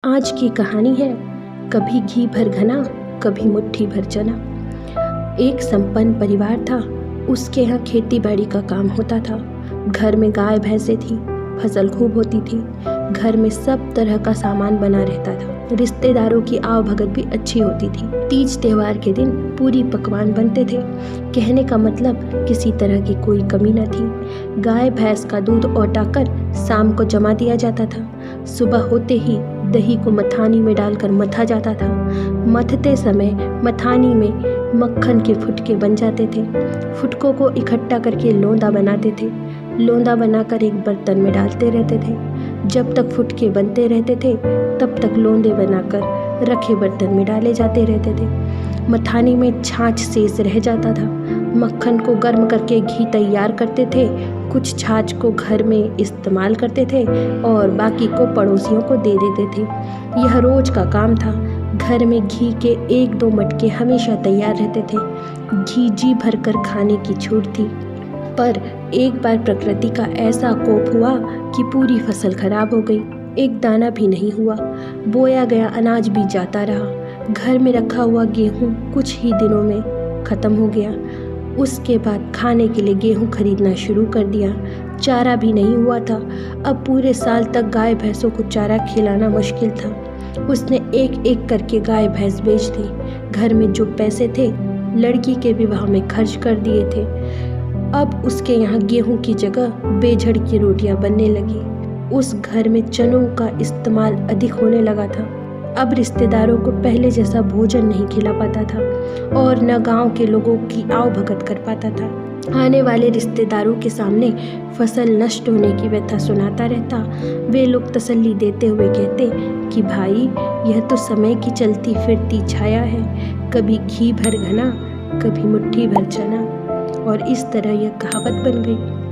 आज की कहानी है कभी घी भर घना, कभी मुट्ठी भर चना। एक संपन्न परिवार था। उसके यहाँ खेती बाड़ी का काम होता था। घर में गाय भैंसे थी, फसल खूब होती थी। घर में सब तरह का सामान बना रहता था। रिश्तेदारों की आवभगत भी अच्छी होती थी। तीज त्योहार के दिन पूरी पकवान बनते थे। कहने का मतलब किसी तरह की कोई कमी न थी। गाय भैंस का दूध औटाकर शाम को जमा दिया जाता था। सुबह होते ही दही को मथानी में डालकर मथा जाता था। मथते समय मथानी में मक्खन के फुटके बन जाते थे। फुटकों को इकट्ठा करके लोंदा बनाते थे। लोंदा बनाकर एक बर्तन में डालते रहते थे। जब तक फुटके बनते रहते थे तब तक लोंदे बनाकर रखे बर्तन में डाले जाते रहते थे। मथानी में छाछ शेष रह जाता था। मक्खन को गर्म करके घी तैयार करते थे। कुछ छाछ को घर में इस्तेमाल करते थे और बाकी को पड़ोसियों को दे देते थे। यह रोज का काम था। घर में घी के 1-2 मटके हमेशा तैयार रहते थे। घी जी भरकर खाने की छूट थी। पर एक बार प्रकृति का ऐसा कोप हुआ कि पूरी फसल खराब हो गई। एक दाना भी नहीं हुआ। बोया गया अनाज भी जाता रहा। घर में रखा हुआ गेहूं कुछ ही दिनों में खत्म हो गया। उसके बाद खाने के लिए गेहूं खरीदना शुरू कर दिया। चारा भी नहीं हुआ था। अब पूरे साल तक गाय भैंसों को चारा खिलाना मुश्किल था। उसने एक एक करके गाय भैंस बेच दी। घर में जो पैसे थे लड़की के विवाह में खर्च कर दिए थे। अब उसके यहाँ गेहूं की जगह बेझड़ की रोटियां बनने लगी। उस घर में चनों का इस्तेमाल अधिक होने लगा था। अब रिश्तेदारों को पहले जैसा भोजन नहीं खिला पाता था और न गांव के लोगों की आवभगत कर पाता था। आने वाले रिश्तेदारों के सामने फसल नष्ट होने की व्यथा सुनाता रहता। वे लोग तसल्ली देते हुए कहते कि भाई, यह तो समय की चलती फिरती छाया है। कभी घी भर घना, कभी मुट्ठी भर चना। और इस तरह यह कहावत बन गई।